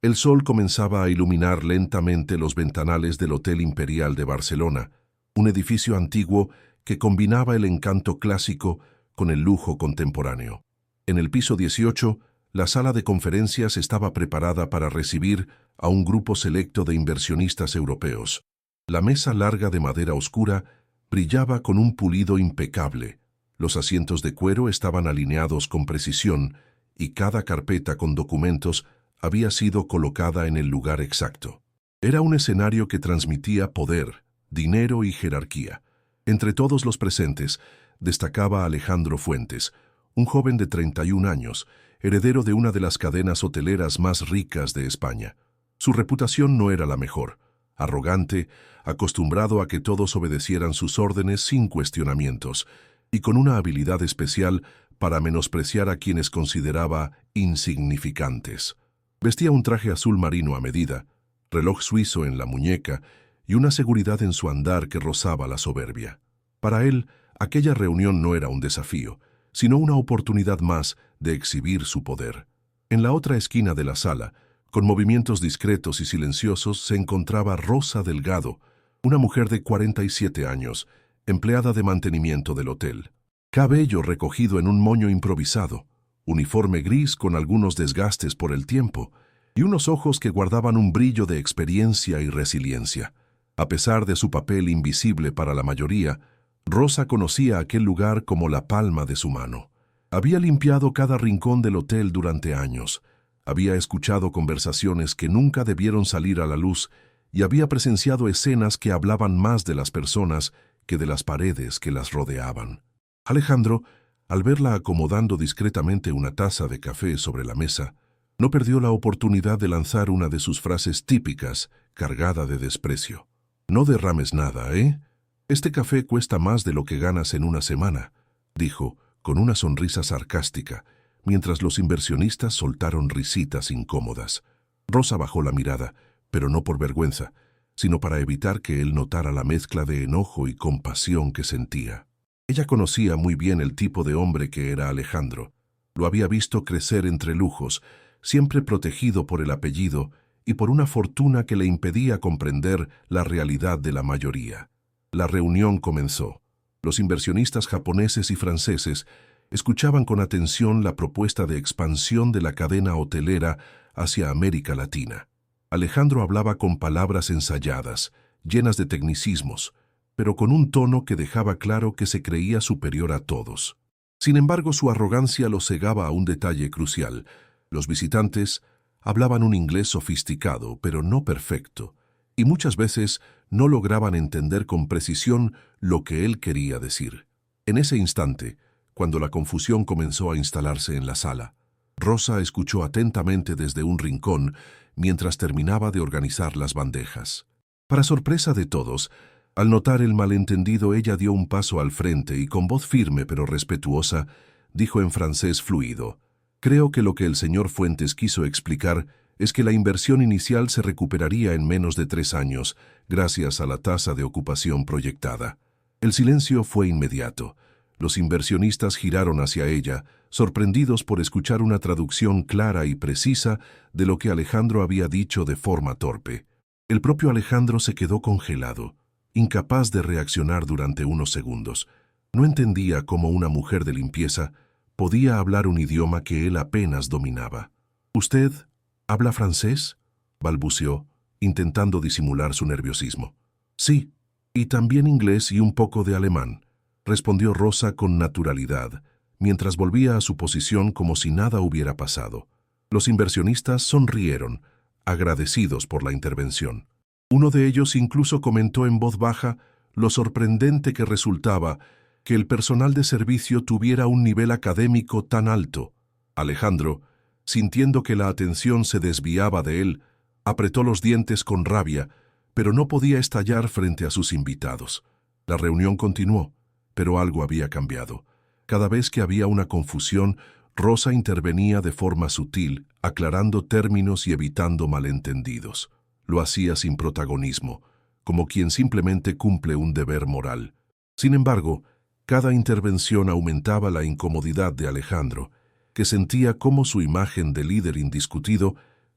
El sol comenzaba a iluminar lentamente los ventanales del Hotel Imperial de Barcelona, un edificio antiguo que combinaba el encanto clásico con el lujo contemporáneo. En el piso 18, la sala de conferencias estaba preparada para recibir a un grupo selecto de inversionistas europeos. La mesa larga de madera oscura brillaba con un pulido impecable. Los asientos de cuero estaban alineados con precisión y cada carpeta con documentos había sido colocada en el lugar exacto. Era un escenario que transmitía poder, dinero y jerarquía. Entre todos los presentes destacaba Alejandro Fuentes, un joven de 31 años, heredero de una de las cadenas hoteleras más ricas de España. Su reputación no era la mejor. Arrogante, acostumbrado a que todos obedecieran sus órdenes sin cuestionamientos, y con una habilidad especial para menospreciar a quienes consideraba insignificantes. Vestía un traje azul marino a medida, reloj suizo en la muñeca y una seguridad en su andar que rozaba la soberbia. Para él, aquella reunión no era un desafío, sino una oportunidad más de exhibir su poder. En la otra esquina de la sala, con movimientos discretos y silenciosos, se encontraba Rosa Delgado, una mujer de 47 años, empleada de mantenimiento del hotel. Cabello recogido en un moño improvisado, uniforme gris con algunos desgastes por el tiempo, y unos ojos que guardaban un brillo de experiencia y resiliencia. A pesar de su papel invisible para la mayoría, Rosa conocía aquel lugar como la palma de su mano. Había limpiado cada rincón del hotel durante años, había escuchado conversaciones que nunca debieron salir a la luz y había presenciado escenas que hablaban más de las personas que de las paredes que las rodeaban. Alejandro, al verla acomodando discretamente una taza de café sobre la mesa, no perdió la oportunidad de lanzar una de sus frases típicas, cargada de desprecio. «No derrames nada, ¿eh? Este café cuesta más de lo que ganas en una semana», dijo, con una sonrisa sarcástica, mientras los inversionistas soltaron risitas incómodas. Rosa bajó la mirada, pero no por vergüenza, sino para evitar que él notara la mezcla de enojo y compasión que sentía. Ella conocía muy bien el tipo de hombre que era Alejandro. Lo había visto crecer entre lujos, siempre protegido por el apellido y por una fortuna que le impedía comprender la realidad de la mayoría. La reunión comenzó. Los inversionistas japoneses y franceses escuchaban con atención la propuesta de expansión de la cadena hotelera hacia América Latina. Alejandro hablaba con palabras ensayadas, llenas de tecnicismos, pero con un tono que dejaba claro que se creía superior a todos. Sin embargo, su arrogancia lo cegaba a un detalle crucial. Los visitantes hablaban un inglés sofisticado, pero no perfecto, y muchas veces no lograban entender con precisión lo que él quería decir. En ese instante, cuando la confusión comenzó a instalarse en la sala, Rosa escuchó atentamente desde un rincón mientras terminaba de organizar las bandejas. Para sorpresa de todos, al notar el malentendido, ella dio un paso al frente y con voz firme pero respetuosa, dijo en francés fluido: «Creo que lo que el señor Fuentes quiso explicar es que la inversión inicial se recuperaría en menos de 3 años, gracias a la tasa de ocupación proyectada». El silencio fue inmediato. Los inversionistas giraron hacia ella, sorprendidos por escuchar una traducción clara y precisa de lo que Alejandro había dicho de forma torpe. El propio Alejandro se quedó congelado, incapaz de reaccionar durante unos segundos. No entendía cómo una mujer de limpieza podía hablar un idioma que él apenas dominaba. «¿Usted habla francés?», balbuceó, intentando disimular su nerviosismo. «Sí, y también inglés y un poco de alemán», respondió Rosa con naturalidad, mientras volvía a su posición como si nada hubiera pasado. Los inversionistas sonrieron, agradecidos por la intervención. Uno de ellos incluso comentó en voz baja lo sorprendente que resultaba que el personal de servicio tuviera un nivel académico tan alto. Alejandro, sintiendo que la atención se desviaba de él, apretó los dientes con rabia, pero no podía estallar frente a sus invitados. La reunión continuó, pero algo había cambiado. Cada vez que había una confusión, Rosa intervenía de forma sutil, aclarando términos y evitando malentendidos. Lo hacía sin protagonismo, como quien simplemente cumple un deber moral. Sin embargo, cada intervención aumentaba la incomodidad de Alejandro, que sentía cómo su imagen de líder indiscutido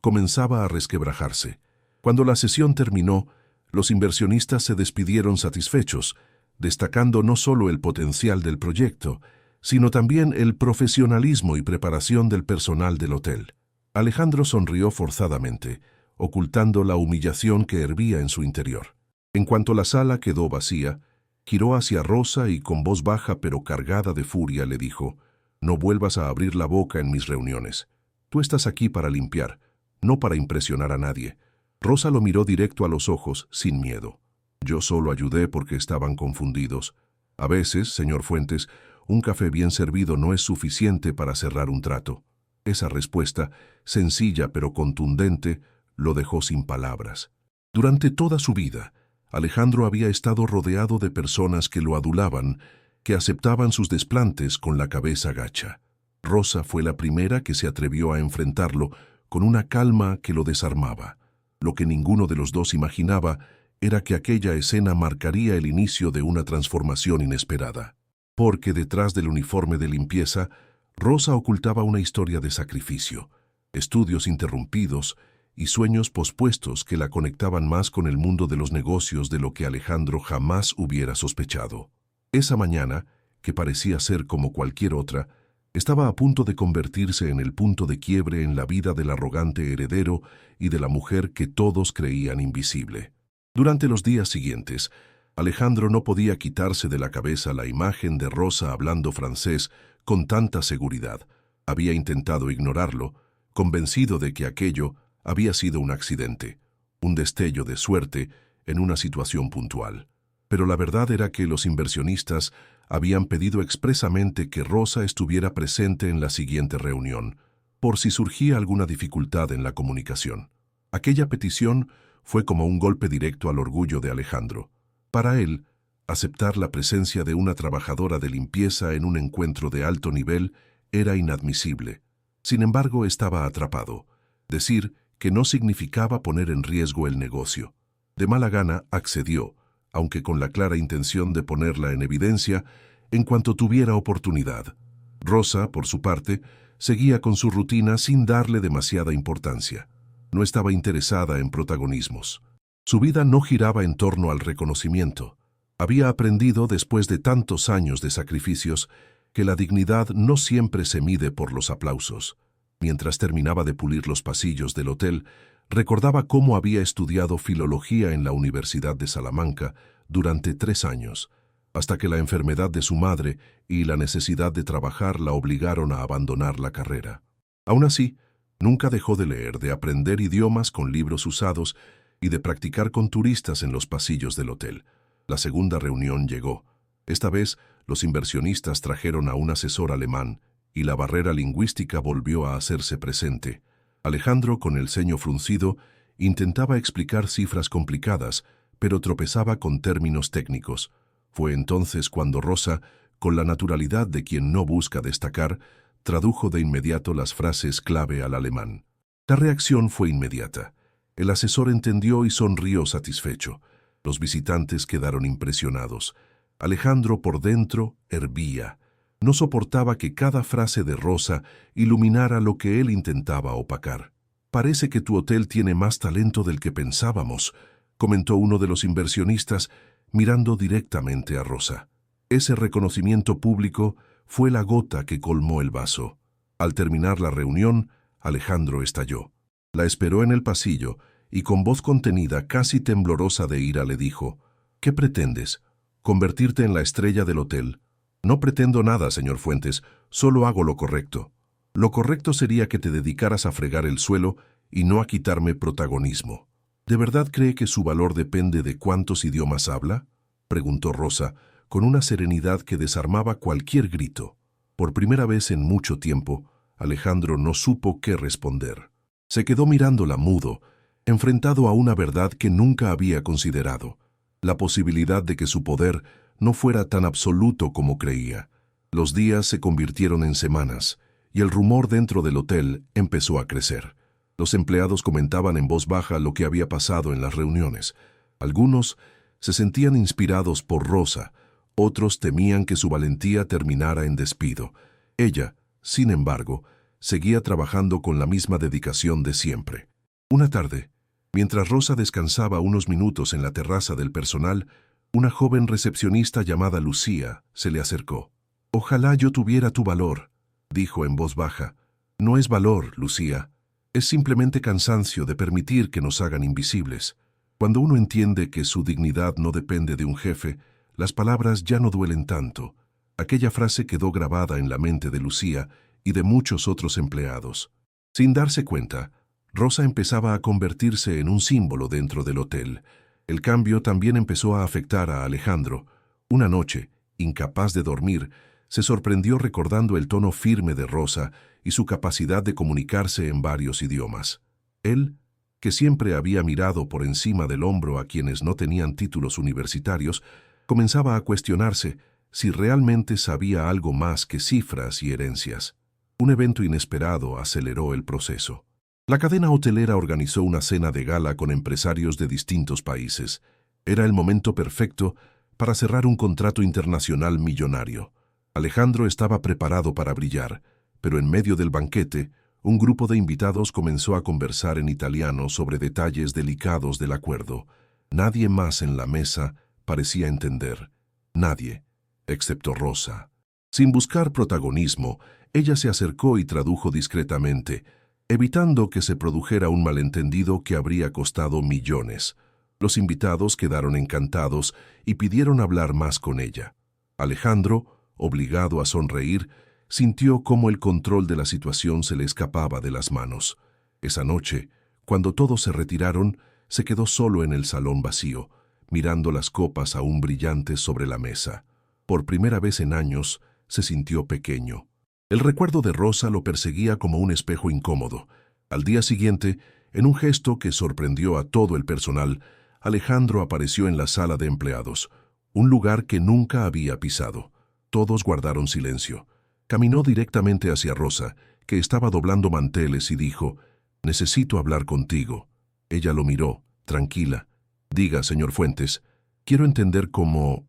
comenzaba a resquebrajarse. Cuando la sesión terminó, los inversionistas se despidieron satisfechos, destacando no solo el potencial del proyecto, sino también el profesionalismo y preparación del personal del hotel. Alejandro sonrió forzadamente, ocultando la humillación que hervía en su interior. En cuanto la sala quedó vacía, giró hacia Rosa y con voz baja pero cargada de furia le dijo: «No vuelvas a abrir la boca en mis reuniones. Tú estás aquí para limpiar, no para impresionar a nadie». Rosa lo miró directo a los ojos, sin miedo. «Yo solo ayudé porque estaban confundidos. A veces, señor Fuentes, un café bien servido no es suficiente para cerrar un trato». Esa respuesta, sencilla pero contundente, lo dejó sin palabras. Durante toda su vida, Alejandro había estado rodeado de personas que lo adulaban, que aceptaban sus desplantes con la cabeza gacha. Rosa fue la primera que se atrevió a enfrentarlo con una calma que lo desarmaba. Lo que ninguno de los dos imaginaba era que aquella escena marcaría el inicio de una transformación inesperada. Porque detrás del uniforme de limpieza, Rosa ocultaba una historia de sacrificio, estudios interrumpidos y sueños pospuestos que la conectaban más con el mundo de los negocios de lo que Alejandro jamás hubiera sospechado. Esa mañana, que parecía ser como cualquier otra, estaba a punto de convertirse en el punto de quiebre en la vida del arrogante heredero y de la mujer que todos creían invisible. Durante los días siguientes, Alejandro no podía quitarse de la cabeza la imagen de Rosa hablando francés con tanta seguridad. Había intentado ignorarlo, convencido de que aquello había sido un accidente, un destello de suerte en una situación puntual. Pero la verdad era que los inversionistas habían pedido expresamente que Rosa estuviera presente en la siguiente reunión, por si surgía alguna dificultad en la comunicación. Aquella petición fue como un golpe directo al orgullo de Alejandro. Para él, aceptar la presencia de una trabajadora de limpieza en un encuentro de alto nivel era inadmisible. Sin embargo, estaba atrapado. Decir que no significaba poner en riesgo el negocio. De mala gana accedió, aunque con la clara intención de ponerla en evidencia en cuanto tuviera oportunidad. Rosa, por su parte, seguía con su rutina sin darle demasiada importancia. No estaba interesada en protagonismos. Su vida no giraba en torno al reconocimiento. Había aprendido, después de tantos años de sacrificios, que la dignidad no siempre se mide por los aplausos. Mientras terminaba de pulir los pasillos del hotel, recordaba cómo había estudiado filología en la Universidad de Salamanca durante 3 años, hasta que la enfermedad de su madre y la necesidad de trabajar la obligaron a abandonar la carrera. Aún así, nunca dejó de leer, de aprender idiomas con libros usados y de practicar con turistas en los pasillos del hotel. La segunda reunión llegó. Esta vez, los inversionistas trajeron a un asesor alemán y la barrera lingüística volvió a hacerse presente. Alejandro, con el ceño fruncido, intentaba explicar cifras complicadas, pero tropezaba con términos técnicos. Fue entonces cuando Rosa, con la naturalidad de quien no busca destacar, tradujo de inmediato las frases clave al alemán. La reacción fue inmediata. El asesor entendió y sonrió satisfecho. Los visitantes quedaron impresionados. Alejandro por dentro hervía. No soportaba que cada frase de Rosa iluminara lo que él intentaba opacar. «Parece que tu hotel tiene más talento del que pensábamos», comentó uno de los inversionistas, mirando directamente a Rosa. Ese reconocimiento público fue la gota que colmó el vaso. Al terminar la reunión, Alejandro estalló. La esperó en el pasillo y con voz contenida, casi temblorosa de ira, le dijo: «¿Qué pretendes? ¿Convertirte en la estrella del hotel?» «No pretendo nada, señor Fuentes, solo hago lo correcto». «Lo correcto sería que te dedicaras a fregar el suelo y no a quitarme protagonismo». «¿De verdad cree que su valor depende de cuántos idiomas habla?», preguntó Rosa, con una serenidad que desarmaba cualquier grito. Por primera vez en mucho tiempo, Alejandro no supo qué responder. Se quedó mirándola mudo, enfrentado a una verdad que nunca había considerado, la posibilidad de que su poder no fuera tan absoluto como creía. Los días se convirtieron en semanas, y el rumor dentro del hotel empezó a crecer. Los empleados comentaban en voz baja lo que había pasado en las reuniones. Algunos se sentían inspirados por Rosa, otros temían que su valentía terminara en despido. Ella, sin embargo, seguía trabajando con la misma dedicación de siempre. Una tarde, mientras Rosa descansaba unos minutos en la terraza del personal, una joven recepcionista llamada Lucía se le acercó. «Ojalá yo tuviera tu valor», dijo en voz baja. «No es valor, Lucía. Es simplemente cansancio de permitir que nos hagan invisibles. Cuando uno entiende que su dignidad no depende de un jefe, las palabras ya no duelen tanto». Aquella frase quedó grabada en la mente de Lucía y de muchos otros empleados. Sin darse cuenta, Rosa empezaba a convertirse en un símbolo dentro del hotel. El cambio también empezó a afectar a Alejandro. Una noche, incapaz de dormir, se sorprendió recordando el tono firme de Rosa y su capacidad de comunicarse en varios idiomas. Él, que siempre había mirado por encima del hombro a quienes no tenían títulos universitarios, comenzaba a cuestionarse si realmente sabía algo más que cifras y herencias. Un evento inesperado aceleró el proceso. La cadena hotelera organizó una cena de gala con empresarios de distintos países. Era el momento perfecto para cerrar un contrato internacional millonario. Alejandro estaba preparado para brillar, pero en medio del banquete, un grupo de invitados comenzó a conversar en italiano sobre detalles delicados del acuerdo. Nadie más en la mesa parecía entender. Nadie, excepto Rosa. Sin buscar protagonismo, ella se acercó y tradujo discretamente, evitando que se produjera un malentendido que habría costado millones. Los invitados quedaron encantados y pidieron hablar más con ella. Alejandro, obligado a sonreír, sintió cómo el control de la situación se le escapaba de las manos. Esa noche, cuando todos se retiraron, se quedó solo en el salón vacío, mirando las copas aún brillantes sobre la mesa. Por primera vez en años, se sintió pequeño. El recuerdo de Rosa lo perseguía como un espejo incómodo. Al día siguiente, en un gesto que sorprendió a todo el personal, Alejandro apareció en la sala de empleados, un lugar que nunca había pisado. Todos guardaron silencio. Caminó directamente hacia Rosa, que estaba doblando manteles, y dijo: «Necesito hablar contigo». Ella lo miró, tranquila. «Diga, señor Fuentes, quiero entender cómo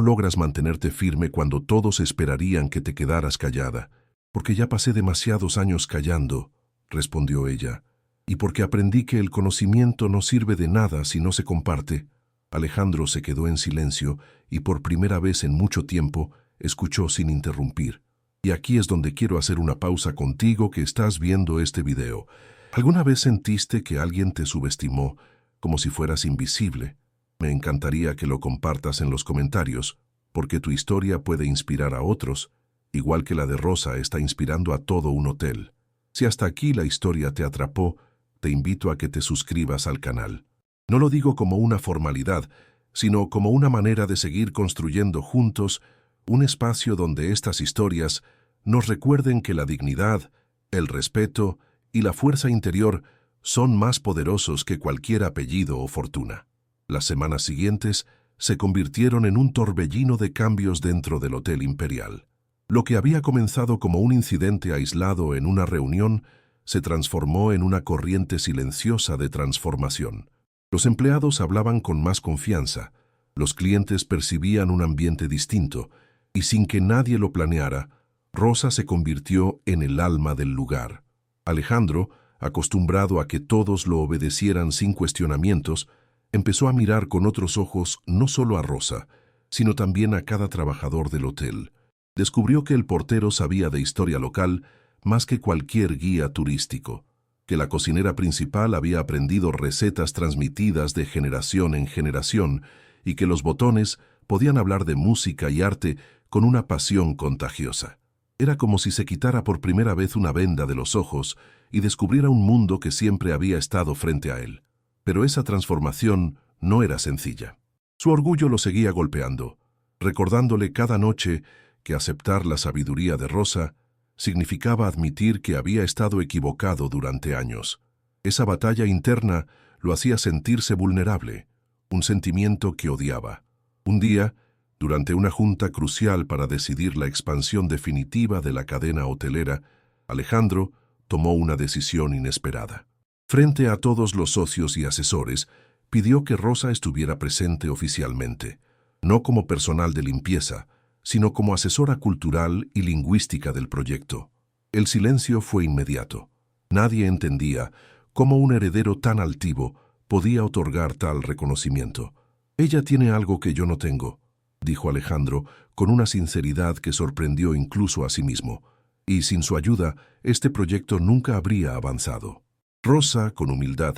logras mantenerte firme cuando todos esperarían que te quedaras callada». «Porque ya pasé demasiados años callando», respondió ella, «y porque aprendí que el conocimiento no sirve de nada si no se comparte». Alejandro se quedó en silencio y por primera vez en mucho tiempo escuchó sin interrumpir. «Y aquí es donde quiero hacer una pausa contigo que estás viendo este video. ¿Alguna vez sentiste que alguien te subestimó, como si fueras invisible? Me encantaría que lo compartas en los comentarios, porque tu historia puede inspirar a otros, igual que la de Rosa está inspirando a todo un hotel. Si hasta aquí la historia te atrapó, te invito a que te suscribas al canal. No lo digo como una formalidad, sino como una manera de seguir construyendo juntos un espacio donde estas historias nos recuerden que la dignidad, el respeto y la fuerza interior son más poderosos que cualquier apellido o fortuna. Las semanas siguientes se convirtieron en un torbellino de cambios dentro del Hotel Imperial. Lo que había comenzado como un incidente aislado en una reunión se transformó en una corriente silenciosa de transformación. Los empleados hablaban con más confianza, los clientes percibían un ambiente distinto, y sin que nadie lo planeara, Rosa se convirtió en el alma del lugar. Alejandro, acostumbrado a que todos lo obedecieran sin cuestionamientos, empezó a mirar con otros ojos no solo a Rosa, sino también a cada trabajador del hotel. Descubrió que el portero sabía de historia local más que cualquier guía turístico, que la cocinera principal había aprendido recetas transmitidas de generación en generación y que los botones podían hablar de música y arte con una pasión contagiosa. Era como si se quitara por primera vez una venda de los ojos y descubriera un mundo que siempre había estado frente a él. Pero esa transformación no era sencilla. Su orgullo lo seguía golpeando, recordándole cada noche que aceptar la sabiduría de Rosa significaba admitir que había estado equivocado durante años. Esa batalla interna lo hacía sentirse vulnerable, un sentimiento que odiaba. Un día, durante una junta crucial para decidir la expansión definitiva de la cadena hotelera, Alejandro tomó una decisión inesperada. Frente a todos los socios y asesores, pidió que Rosa estuviera presente oficialmente, no como personal de limpieza, sino como asesora cultural y lingüística del proyecto. El silencio fue inmediato. Nadie entendía ¿Cómo un heredero tan altivo podía otorgar tal reconocimiento? Ella tiene algo que yo no tengo, dijo Alejandro con una sinceridad que sorprendió incluso a sí mismo, y sin su ayuda este proyecto nunca habría avanzado. Rosa, con humildad,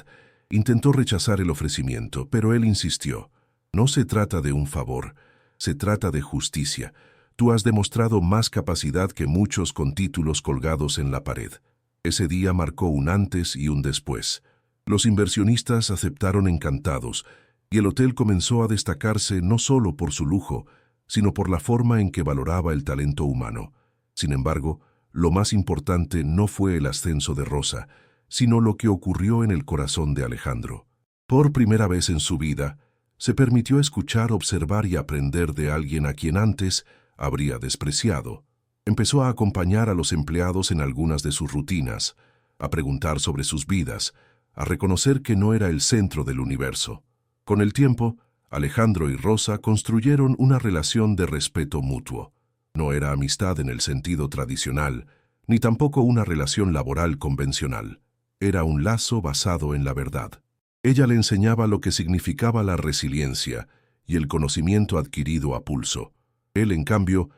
intentó rechazar el ofrecimiento, pero él insistió. No se trata de un favor, se trata de justicia. Tú has demostrado más capacidad que muchos con títulos colgados en la pared. Ese día marcó un antes y un después. Los inversionistas aceptaron encantados, y el hotel comenzó a destacarse no solo por su lujo, sino por la forma en que valoraba el talento humano. Sin embargo, lo más importante no fue el ascenso de Rosa, sino lo que ocurrió en el corazón de Alejandro. Por primera vez en su vida, se permitió escuchar, observar y aprender de alguien a quien antes habría despreciado. Empezó a acompañar a los empleados en algunas de sus rutinas, a preguntar sobre sus vidas, a reconocer que no era el centro del universo. Con el tiempo, Alejandro y Rosa construyeron una relación de respeto mutuo. No era amistad en el sentido tradicional, ni tampoco una relación laboral convencional. Era un lazo basado en la verdad. Ella le enseñaba lo que significaba la resiliencia y el conocimiento adquirido a pulso. Él, en cambio,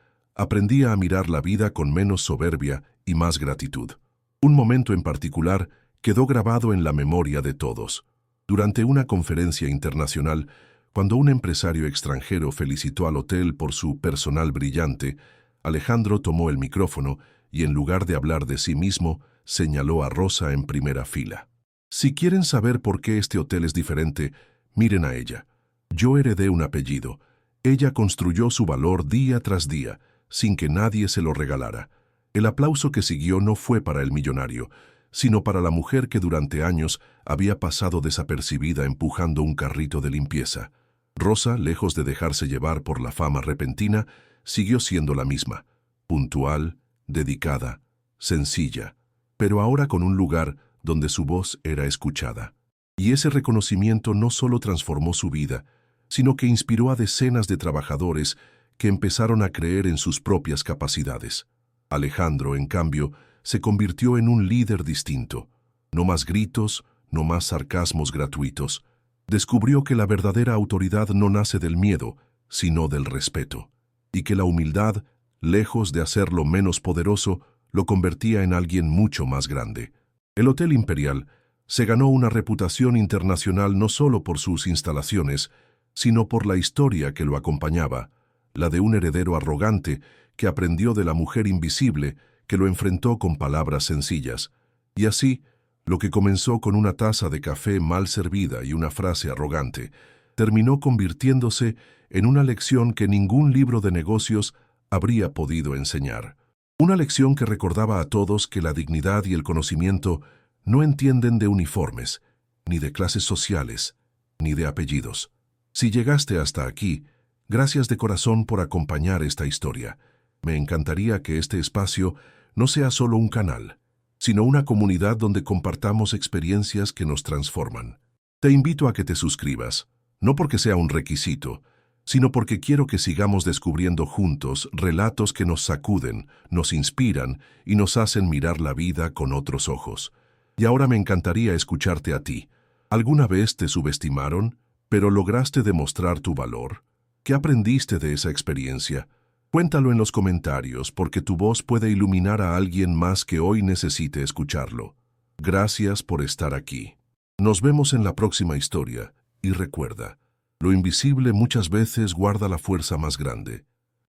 aprendía a mirar la vida con menos soberbia y más gratitud. Un momento en particular quedó grabado en la memoria de todos. Durante una conferencia internacional, cuando un empresario extranjero felicitó al hotel por su personal brillante, Alejandro tomó el micrófono y, en lugar de hablar de sí mismo, señaló a Rosa en primera fila. Si quieren saber por qué este hotel es diferente, miren a ella. Yo heredé un apellido. Ella construyó su valor día tras día, sin que nadie se lo regalara. El aplauso que siguió no fue para el millonario, sino para la mujer que durante años había pasado desapercibida empujando un carrito de limpieza. Rosa, lejos de dejarse llevar por la fama repentina, siguió siendo la misma, puntual, dedicada, sencilla, pero ahora con un lugar donde su voz era escuchada. Y ese reconocimiento no solo transformó su vida, sino que inspiró a decenas de trabajadores que empezaron a creer en sus propias capacidades. Alejandro, en cambio, se convirtió en un líder distinto. No más gritos, no más sarcasmos gratuitos. Descubrió que la verdadera autoridad no nace del miedo, sino del respeto, y que la humildad, lejos de hacerlo menos poderoso, lo convertía en alguien mucho más grande. El Hotel Imperial se ganó una reputación internacional no solo por sus instalaciones, sino por la historia que lo acompañaba, la de un heredero arrogante que aprendió de la mujer invisible que lo enfrentó con palabras sencillas. Y así, lo que comenzó con una taza de café mal servida y una frase arrogante, terminó convirtiéndose en una lección que ningún libro de negocios habría podido enseñar. Una lección que recordaba a todos que la dignidad y el conocimiento no entienden de uniformes, ni de clases sociales, ni de apellidos. Si llegaste hasta aquí, gracias de corazón por acompañar esta historia. Me encantaría que este espacio no sea solo un canal, sino una comunidad donde compartamos experiencias que nos transforman. Te invito a que te suscribas, no porque sea un requisito, sino porque quiero que sigamos descubriendo juntos relatos que nos sacuden, nos inspiran y nos hacen mirar la vida con otros ojos. Y ahora me encantaría escucharte a ti. ¿Alguna vez te subestimaron, pero lograste demostrar tu valor? ¿Qué aprendiste de esa experiencia? Cuéntalo en los comentarios porque tu voz puede iluminar a alguien más que hoy necesite escucharlo. Gracias por estar aquí. Nos vemos en la próxima historia y recuerda, lo invisible muchas veces guarda la fuerza más grande.